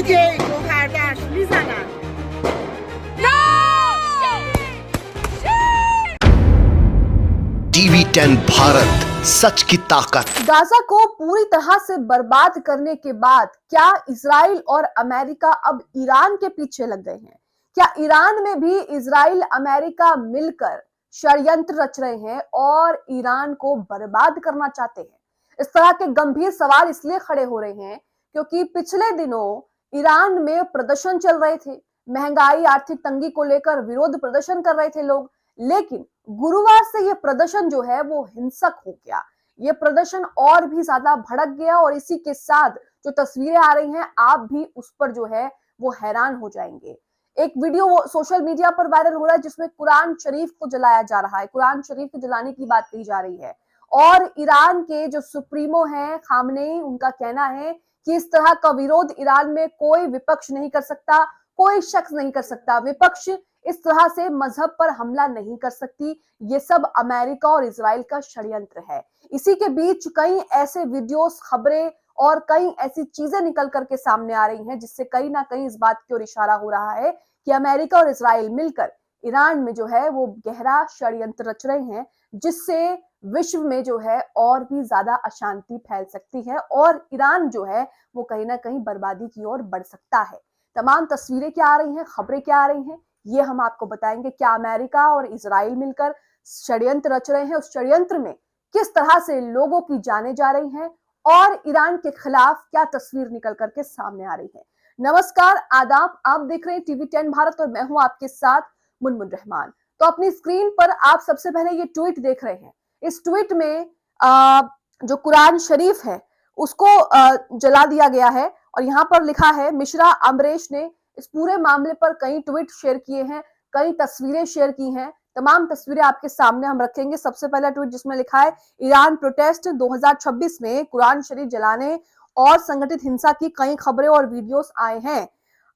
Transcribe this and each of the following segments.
Türkiye yukarıda Lizana. TV 10 Bharat, सच की ताकत। Gaza को पूरी तरह से बर्बाद करने के बाद क्या इजराइल और अमेरिका अब ईरान के पीछे लग गए हैं? क्या ईरान में भी इजराइल अमेरिका मिलकर षड्यंत्र रच रहे हैं और ईरान को बर्बाद करना चाहते हैं? इस तरह के गंभीर सवाल इसलिए खड़े हो रहे हैं क्योंकि पिछले दिनों ईरान में प्रदर्शन चल रहे थे। महंगाई, आर्थिक तंगी को लेकर विरोध प्रदर्शन कर रहे थे लोग, लेकिन गुरुवार से यह प्रदर्शन जो है वो हिंसक हो गया। ये प्रदर्शन और भी ज्यादा भड़क गया और इसी के साथ जो तस्वीरें आ रही हैं, आप भी उस पर जो है वो हैरान हो जाएंगे। एक वीडियो वो सोशल मीडिया पर वायरल हो रहा है जिसमें कुरान शरीफ को जलाया जा रहा है, कुरान शरीफ को जलाने की बात कही जा रही है। और ईरान के जो सुप्रीमो हैं खामनेई, उनका कहना है कि इस तरह का विरोध ईरान में कोई विपक्ष नहीं कर सकता, कोई शख्स नहीं कर सकता। विपक्ष इस तरह से मजहब पर हमला नहीं कर सकती। ये सब अमेरिका और इजराइल का षड्यंत्र है। इसी के बीच कई ऐसे वीडियोस, खबरें और कई ऐसी चीजें निकल करके सामने आ रही हैं जिससे कहीं ना कहीं इस बात की ओर इशारा हो रहा है कि अमेरिका और इजराइल मिलकर ईरान में जो है वो गहरा षड्यंत्र रच रहे हैं, जिससे विश्व में जो है और भी ज्यादा अशांति फैल सकती है और ईरान जो है वो कहीं ना कहीं बर्बादी की ओर बढ़ सकता है। तमाम तस्वीरें क्या आ रही हैं, खबरें क्या आ रही हैं, ये हम आपको बताएंगे। क्या अमेरिका और इजराइल मिलकर षड्यंत्र रच रहे हैं? उस षड्यंत्र में किस तरह से लोगों की जानें जा रही हैं और ईरान के खिलाफ क्या तस्वीर निकल करके सामने आ रही है? नमस्कार, आदाब, आप देख रहे हैं टीवी 10 भारत और मैं हूं आपके साथ मुनमुन रहमान। तो अपनी स्क्रीन पर आप सबसे पहले ये ट्वीट देख रहे हैं। इस ट्वीट में जो कुरान शरीफ है उसको जला दिया गया है और यहाँ पर लिखा है, मिश्रा अमरीश ने इस पूरे मामले पर कई ट्वीट शेयर किए हैं, कई तस्वीरें शेयर की हैं। तमाम तस्वीरें आपके सामने हम रखेंगे। सबसे पहला ट्वीट जिसमें लिखा है, ईरान प्रोटेस्ट 2026 में कुरान शरीफ जलाने और संगठित हिंसा की कई खबरें और वीडियोस आए हैं।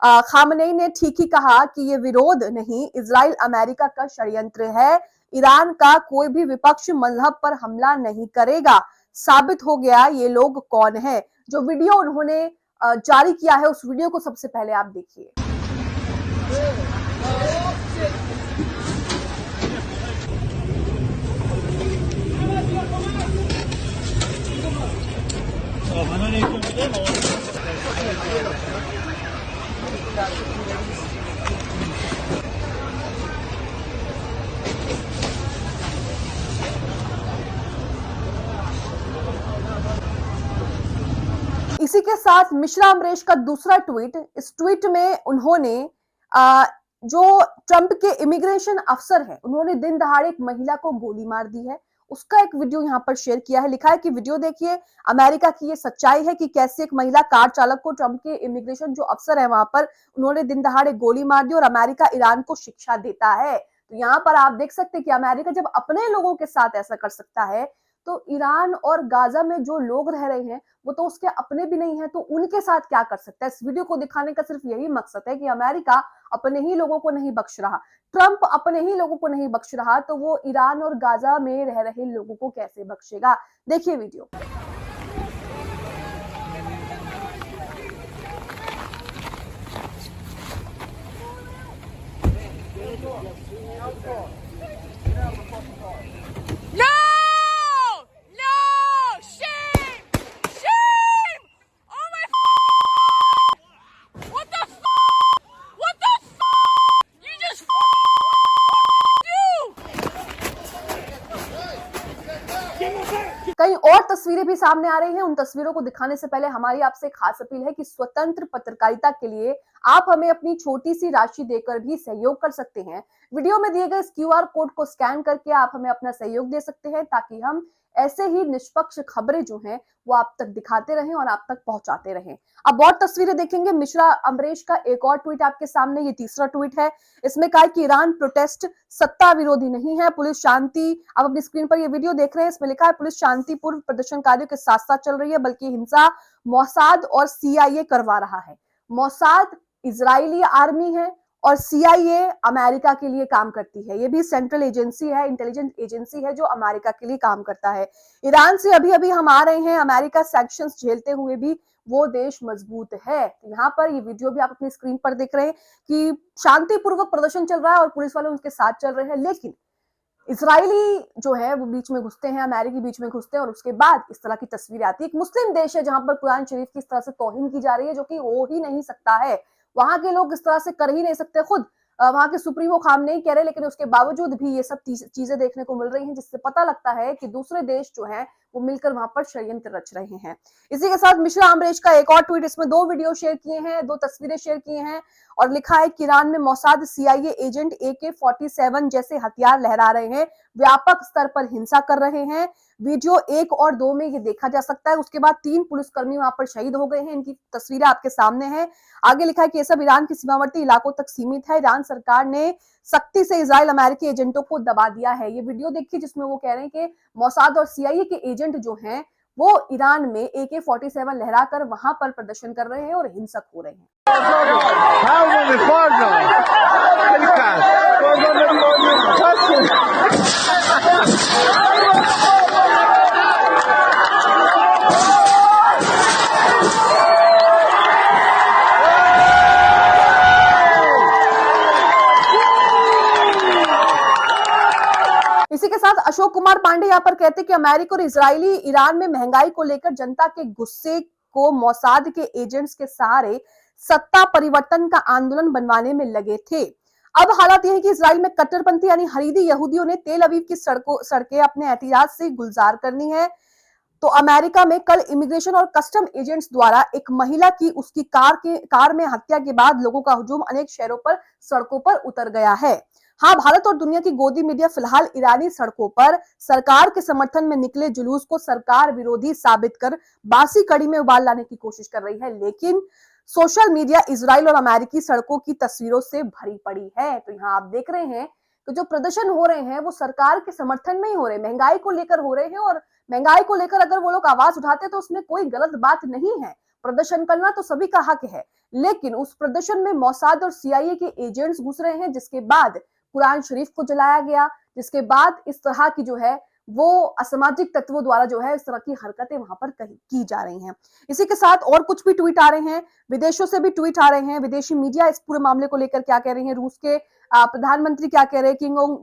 खामनेई ने ठीक ही कहा कि ये विरोध नहीं, इजराइल अमेरिका का षड्यंत्र है। ईरान का कोई भी विपक्ष मजहब पर हमला नहीं करेगा। साबित हो गया ये लोग कौन है। जो वीडियो उन्होंने जारी किया है उस वीडियो को सबसे पहले आप देखिए। इसी के साथ मिश्रा अमरीश का दूसरा ट्वीट, इस ट्वीट में उन्होंने जो ट्रंप के इमिग्रेशन अफसर हैं, उन्होंने दिन दहाड़े एक महिला को गोली मार दी है, उसका एक वीडियो यहाँ पर शेयर किया है। लिखा है कि वीडियो देखिए, अमेरिका की ये सच्चाई है कि कैसे एक महिला कार चालक को ट्रंप के इमिग्रेशन जो अफसर है वहां पर, उन्होंने दिन दहाड़े गोली मार दी और अमेरिका ईरान को शिक्षा देता है। तो यहाँ पर आप देख सकते हैं कि अमेरिका जब अपने लोगों के साथ ऐसा कर सकता है तो ईरान और गाजा में जो लोग रह रहे हैं वो तो उसके अपने भी नहीं है, तो उनके साथ क्या कर सकता है? इस वीडियो को दिखाने का सिर्फ यही मकसद है कि अमेरिका अपने ही लोगों को नहीं बख्श रहा, ट्रंप अपने ही लोगों को नहीं बख्श रहा, तो वो ईरान और गाजा में रह रहे लोगों को कैसे बख्शेगा? देखिए वीडियो। कई और तस्वीरें भी सामने आ रही हैं। उन तस्वीरों को दिखाने से पहले हमारी आपसे खास अपील है कि स्वतंत्र पत्रकारिता के लिए आप हमें अपनी छोटी सी राशि देकर भी सहयोग कर सकते हैं। वीडियो में दिए गए इस क्यूआर कोड को स्कैन करके आप हमें अपना सहयोग दे सकते हैं ताकि हम ऐसे ही निष्पक्ष खबरें जो हैं वो आप तक दिखाते रहें और आप तक पहुंचाते रहें। अब और तस्वीरें देखेंगे। मिश्रा अमरीश का एक और ट्वीट आपके सामने, ये तीसरा ट्वीट है। इसमें कहा कि ईरान प्रोटेस्ट सत्ता विरोधी नहीं है, पुलिस शांति, आप अपनी स्क्रीन पर ये वीडियो देख रहे हैं, इसमें लिखा है पुलिस शांतिपूर्ण प्रदर्शनकारियों के साथ साथ चल रही है, बल्कि हिंसा मोसाद और सीआईए करवा रहा है। मोसाद इजरायली आर्मी है और सीआईए अमेरिका के लिए काम करती है। ये भी सेंट्रल एजेंसी है, इंटेलिजेंस एजेंसी है जो अमेरिका के लिए काम करता है। ईरान से अभी अभी हम आ रहे हैं, अमेरिका सैंक्शंस झेलते हुए भी वो देश मजबूत है। तो यहाँ पर ये वीडियो भी आप अपनी स्क्रीन पर देख रहे हैं कि शांतिपूर्वक प्रदर्शन चल रहा है और पुलिस वाले उनके साथ चल रहे हैं, लेकिन इजरायली जो है वो बीच में घुसते हैं, अमेरिकी बीच में घुसते हैं और उसके बाद इस तरह की तस्वीरें आती है। एक मुस्लिम देश है जहां पर कुरान शरीफ की इस तरह से तौहीन की जा रही है, जो कि हो ही नहीं सकता है। वहां के लोग इस तरह से कर ही नहीं सकते। खुद वहां के सुप्रीमो खामनेई कह रहे हैं, लेकिन उसके बावजूद भी ये सब चीजें देखने को मिल रही हैं, जिससे पता लगता है कि दूसरे देश जो है वो मिलकर वहां पर षड्यंत्र रच रहे हैं। इसी के साथ मिश्रा अमरीश का एक और ट्वीट, इसमें 2 वीडियो शेयर किए हैं, 2 तस्वीरें शेयर किए हैं और लिखा है कि ईरान में मोसाद CIA एजेंट AK-47 जैसे हथियार लहरा रहे हैं, व्यापक स्तर पर हिंसा कर रहे हैं। वीडियो 1 और 2 में ये देखा जा सकता है। उसके बाद 3 पुलिसकर्मी वहां पर शहीद हो गए हैं। इनकी तस्वीरें आपके सामने हैं। आगे लिखा है कि ये सब ईरान के सीमावर्ती इलाकों तक सीमित है। ईरान सरकार ने सख्ती से इजराइल अमेरिकी एजेंटों को दबा दिया है। ये वीडियो देखिए जिसमें वो कह रहे हैं कि मोसाद और CIA के एजेंट जो हैं वो ईरान में AK-47 लहराकर वहां पर प्रदर्शन कर रहे हैं और हिंसक हो रहे हैं। इसी के साथ अशोक कुमार पांडे यहाँ पर कहते हैं कि अमेरिका और इजरायली ईरान में महंगाई को लेकर जनता के गुस्से को मोसाद के एजेंट्स के सहारे सत्ता परिवर्तन का आंदोलन बनवाने में लगे थे। अब हालात यह है कि इजराइल में कट्टरपंथी यानी हरीदी यहूदियों ने तेल अवीव की सड़कें अपने एहतियात से गुलजार करनी है। तो अमेरिका में कल इमिग्रेशन और कस्टम एजेंट्स द्वारा एक महिला की उसकी कार में हत्या के बाद लोगों का हुजूम अनेक शहरों पर सड़कों पर उतर गया है। हाँ, भारत और दुनिया की गोदी मीडिया फिलहाल ईरानी सड़कों पर सरकार के समर्थन में निकले जुलूस को सरकार विरोधी साबित कर बासी कड़ी में उबाल लाने की कोशिश कर रही है, लेकिन सोशल मीडिया इजराइल और अमेरिकी सड़कों की तस्वीरों से भरी पड़ी है। तो यहाँ आप देख रहे हैं कि जो प्रदर्शन हो रहे हैं वो सरकार के समर्थन में ही हो रहे हैं, महंगाई को लेकर हो रहे हैं और महंगाई को लेकर अगर वो लोग आवाज उठाते तो उसमें कोई गलत बात नहीं है। प्रदर्शन करना तो सभी का हक है, लेकिन उस प्रदर्शन में मोसाद और CIA के एजेंट्स घुस रहे हैं, जिसके बाद कुरान शरीफ को जलाया गया, जिसके बाद इस तरह की जो है वो असामाजिक तत्वों द्वारा जो है इस तरह की हरकतें वहां पर की जा रही हैं। इसी के साथ और कुछ भी ट्वीट आ रहे हैं, विदेशों से भी ट्वीट आ रहे हैं। विदेशी मीडिया इस पूरे मामले को लेकर क्या कह रही है, रूस के प्रधानमंत्री क्या कह रहे हैं,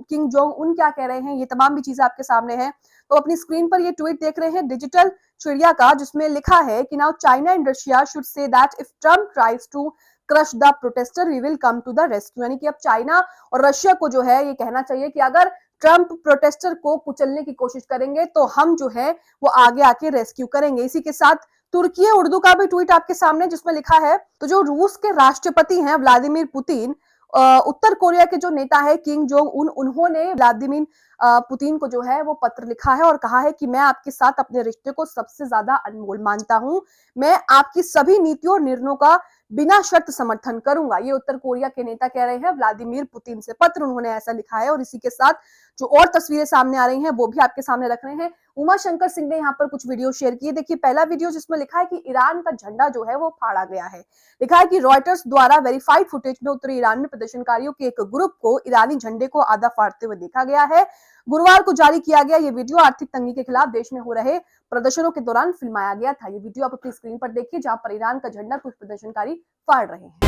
किंग जोंग उन क्या कह रहे हैं, ये तमाम भी चीजें आपके सामने है। तो अपनी स्क्रीन पर ये ट्वीट देख रहे हैं डिजिटल चिड़िया का, जिसमें लिखा है कि now China and Russia should say that if Trump tries to crush the protester we will come to the rescue. यानी कि अब चाइना और रशिया को जो है ये कहना चाहिए कि अगर ट्रम्प प्रोटेस्टर को कुचलने की कोशिश करेंगे तो हम जो है वो आगे आके रेस्क्यू करेंगे। इसी के साथ तुर्की उर्दू का भी ट्वीट आपके सामने, जिसमें लिखा है तो जो रूस के राष्ट्रपति हैं व्लादिमीर पुतिन, उत्तर कोरिया के जो नेता है किंग जोंग उन्होंने व्लादिमीर पुतिन को जो है वो पत्र लिखा है और कहा है कि मैं आपके साथ अपने रिश्ते को सबसे ज्यादा अनमोल मानता हूं, मैं आपकी सभी नीतियों और निर्णयों का बिना शर्त समर्थन करूंगा। ये उत्तर कोरिया के नेता कह रहे हैं व्लादिमीर पुतिन से पत्र उन्होंने ऐसा लिखा है। और इसी के साथ जो और तस्वीरें सामने आ रही हैं वो भी आपके सामने रख रहे हैं। उमा शंकर सिंह ने यहाँ पर कुछ वीडियो शेयर किए। देखिए पहला वीडियो जिसमें लिखा है कि ईरान का झंडा जो है वो फाड़ा गया है। लिखा है कि रॉयटर्स द्वारा वेरीफाइड फुटेज में उत्तरी ईरान में प्रदर्शनकारियों के एक ग्रुप को ईरानी झंडे को आधा फाड़ते हुए देखा गया है। गुरुवार को जारी किया गया ये वीडियो आर्थिक तंगी के खिलाफ देश में हो रहे प्रदर्शनों के दौरान फिल्माया गया था। ये वीडियो आप अपनी स्क्रीन पर देखिए, जहां पर ईरान का झंडा कुछ प्रदर्शनकारी फाड़ रहे हैं।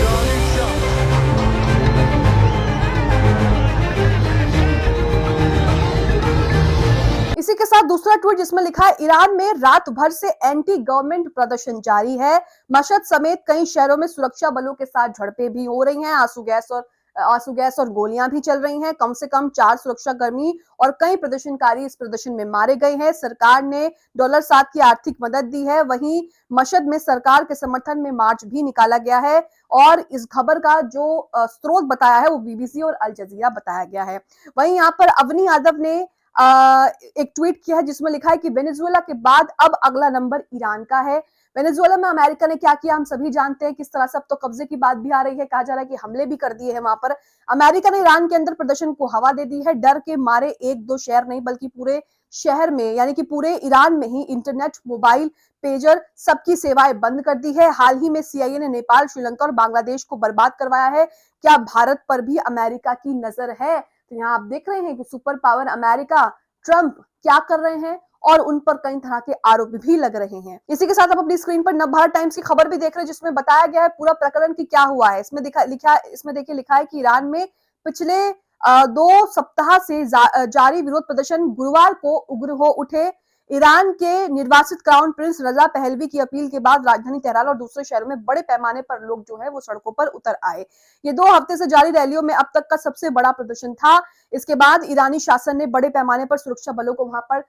इसी के साथ दूसरा ट्वीट जिसमें लिखा है ईरान में रात भर से एंटी गवर्नमेंट प्रदर्शन जारी है। मशहद समेत कई शहरों में सुरक्षा बलों के साथ झड़पें भी हो रही हैं। आंसू गैस और गोलियां भी चल रही हैं। कम से कम 4 सुरक्षाकर्मी और कई प्रदर्शनकारी इस प्रदर्शन में मारे गए हैं। सरकार ने $7 की आर्थिक मदद दी है। वहीं मशहद में सरकार के समर्थन में मार्च भी निकाला गया है और इस खबर का जो स्रोत बताया है वो BBC और अल जजीरा बताया गया है। वहीं यहाँ पर अवनी यादव ने एक ट्वीट किया है जिसमें लिखा है कि वेनेजुएला के बाद अब अगला नंबर ईरान का है। वेनेजुएला में अमेरिका ने क्या किया हम सभी जानते हैं। किस तरह से अब तो कब्जे की बात भी आ रही है, कहा जा रहा है कि हमले भी कर दिए हैं वहां पर। अमेरिका ने ईरान के अंदर प्रदर्शन को हवा दे दी है। डर के मारे 1-2 शहर नहीं बल्कि पूरे शहर में यानी कि पूरे ईरान में ही इंटरनेट, मोबाइल, पेजर सबकी सेवाएं बंद कर दी है। हाल ही में CIA ने नेपाल, श्रीलंका और बांग्लादेश को बर्बाद करवाया है। क्या भारत पर भी अमेरिका की नजर है? तो यहाँ आप देख रहे हैं कि सुपर पावर अमेरिका, ट्रंप क्या कर रहे हैं और उन पर कई तरह के आरोप भी लग रहे हैं। इसी के साथ आप अपनी स्क्रीन पर नवभारत टाइम्स की खबर भी देख रहे हैं, जिसमें बताया गया है पूरा प्रकरण की क्या हुआ है। इसमें देखिए लिखा है कि ईरान में पिछले 2 सप्ताह से जारी विरोध प्रदर्शन गुरुवार को उग्र हो उठे। ईरान के निर्वासित क्राउन प्रिंस रजा पहलवी की अपील के बाद राजधानी तेहरान और दूसरे शहरों में बड़े पैमाने पर लोग जो है वो सड़कों पर उतर आए। ये 2 हफ्ते से जारी रैलियों में अब तक का सबसे बड़ा प्रदर्शन था। इसके बाद ईरानी शासन ने बड़े पैमाने पर सुरक्षा बलों को वहां पर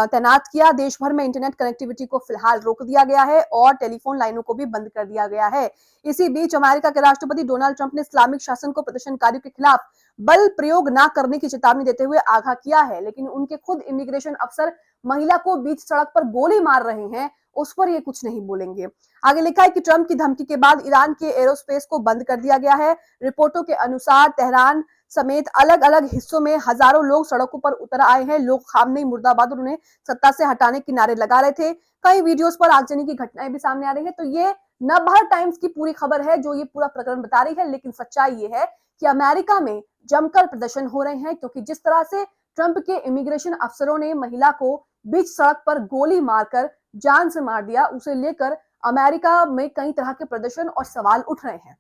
तैनात किया। देश भर में इंटरनेट कनेक्टिविटी को फिलहाल रोक दिया गया है और टेलीफोन लाइनों को भी बंद कर दिया गया है। इसी बीच अमेरिका के राष्ट्रपति डोनाल्ड ट्रंप ने इस्लामिक शासन को प्रदर्शनकारियों के खिलाफ बल प्रयोग न करने की चेतावनी देते हुए आगाह किया है, लेकिन उनके खुद इमिग्रेशन अफसर महिला को बीच सड़क पर गोली मार रहे हैं, उस पर ये कुछ नहीं बोलेंगे। आगे लिखा है कि ट्रंप की धमकी के बाद ईरान के एरोस्पेस को बंद कर दिया गया है। रिपोर्टों के अनुसार तेहरान समेत अलग अलग हिस्सों में हजारों लोग सड़कों पर उतर आए हैं। लोग खामनेई मुर्दाबाद और उन्हें सत्ता से हटाने के नारे लगा रहे थे। कई वीडियोस पर आगजनी की घटनाएं भी सामने आ रही है। तो ये नवभारत टाइम्स की पूरी खबर है जो ये पूरा प्रकरण बता रही है, लेकिन सच्चाई ये है कि अमेरिका में जमकर प्रदर्शन हो रहे हैं, क्योंकि जिस तरह से ट्रंप के इमिग्रेशन अफसरों ने महिला को बीच सड़क पर गोली मारकर जान से मार दिया, उसे लेकर अमेरिका में कई तरह के प्रदर्शन और सवाल उठ रहे हैं।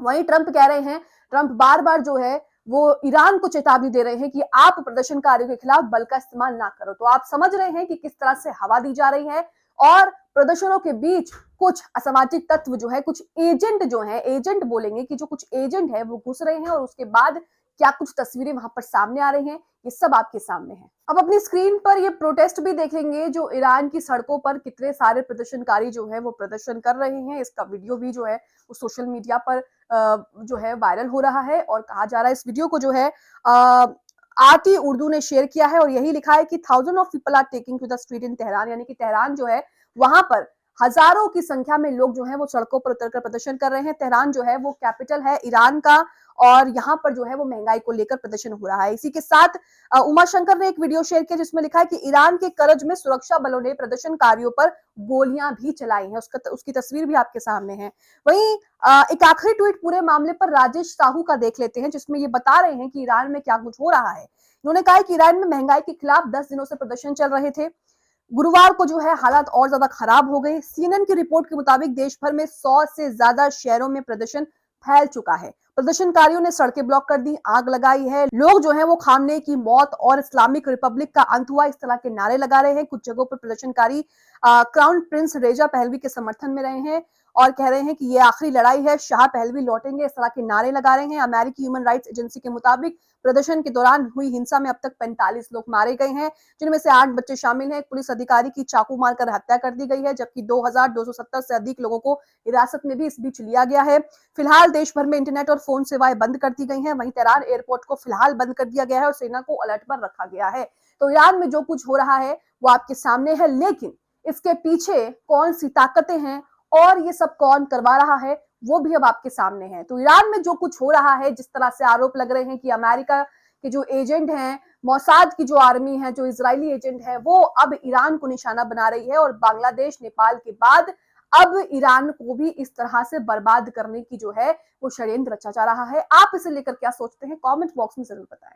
वहीं ट्रंप कह रहे हैं, ट्रंप बार बार जो है वो ईरान को चेतावनी दे रहे हैं कि आप प्रदर्शनकारियों के खिलाफ बल का इस्तेमाल ना करो। तो आप समझ रहे हैं कि किस तरह से हवा दी जा रही है और प्रदर्शनों के बीच कुछ असामाजिक तत्व जो है, कुछ एजेंट जो है, एजेंट बोलेंगे कि जो कुछ एजेंट है वो घुस रहे हैं और उसके बाद क्या कुछ तस्वीरें वहां पर सामने आ रही हैं, ये सब आपके सामने है। अब अपनी स्क्रीन पर ये प्रोटेस्ट भी देखेंगे जो ईरान की सड़कों पर कितने सारे प्रदर्शनकारी जो है वो प्रदर्शन कर रहे हैं। इसका वीडियो भी जो है वो सोशल मीडिया पर जो है वायरल हो रहा है और कहा जा रहा है इस वीडियो को जो है आरटी उर्दू ने शेयर किया है और यही लिखा है कि thousand of people are taking to the street in Tehran, यानी कि तेहरान जो है वहां पर हजारों की संख्या में लोग जो है वो सड़कों पर उतरकर प्रदर्शन कर रहे हैं। तेहरान जो है वो कैपिटल है ईरान का और यहाँ पर जो है वो महंगाई को लेकर प्रदर्शन हो रहा है। इसी के साथ उमा शंकर ने एक वीडियो शेयर किया जिसमें लिखा है कि ईरान के करज में सुरक्षा बलों ने प्रदर्शनकारियों पर गोलियां भी चलाई हैं। उसकी तस्वीर भी आपके सामने है। वहीं एक आखिरी ट्वीट पूरे मामले पर राजेश साहू का देख लेते हैं, जिसमें ये बता रहे हैं कि ईरान में क्या कुछ हो रहा है। उन्होंने कहा कि ईरान में महंगाई के खिलाफ 10 दिनों से प्रदर्शन चल रहे थे। गुरुवार को जो है हालात और ज्यादा खराब हो गए। सीएनएन की रिपोर्ट के मुताबिक देश भर में 100 से ज्यादा शहरों में प्रदर्शन फैल चुका है। प्रदर्शनकारियों ने सड़कें ब्लॉक कर दी, आग लगाई है। लोग जो है वो खामने की मौत और इस्लामिक रिपब्लिक का अंत हुआ, इस तरह के नारे लगा रहे हैं। कुछ जगहों पर प्रदर्शनकारी क्राउन प्रिंस रेजा पहलवी के समर्थन में रहे हैं और कह रहे हैं कि ये आखिरी लड़ाई है, शाह पहलवी लौटेंगे, इस तरह के नारे लगा रहे हैं। अमेरिकी ह्यूमन राइट्स एजेंसी के मुताबिक प्रदर्शन के दौरान हुई हिंसा में अब तक 45 लोग मारे गए हैं, जिनमें से 8 बच्चे शामिल हैं। पुलिस अधिकारी की चाकू मारकर हत्या कर दी गई है, जबकि 2270 से अधिक लोगों को हिरासत में भी इस बीच लिया गया है। फिलहाल देश भर में इंटरनेट और फोन सेवाएं बंद कर दी गई हैं। वहीं तेहरान एयरपोर्ट को फिलहाल बंद कर दिया गया है और सेना को अलर्ट पर रखा गया है। तो ईरान में जो कुछ हो रहा है वो आपके सामने है, लेकिन इसके पीछे कौन सी ताकतें हैं और ये सब कौन करवा रहा है वो भी अब आपके सामने है। तो ईरान में जो कुछ हो रहा है, जिस तरह से आरोप लग रहे हैं कि अमेरिका के जो एजेंट हैं, मोसाद की जो आर्मी है, जो इजरायली एजेंट है, वो अब ईरान को निशाना बना रही है और बांग्लादेश नेपाल के बाद अब ईरान को भी इस तरह से बर्बाद करने की जो है वो षड्यंत्र रचा जा रहा है। आप इसे लेकर क्या सोचते हैं, कमेंट बॉक्स में जरूर बताएं।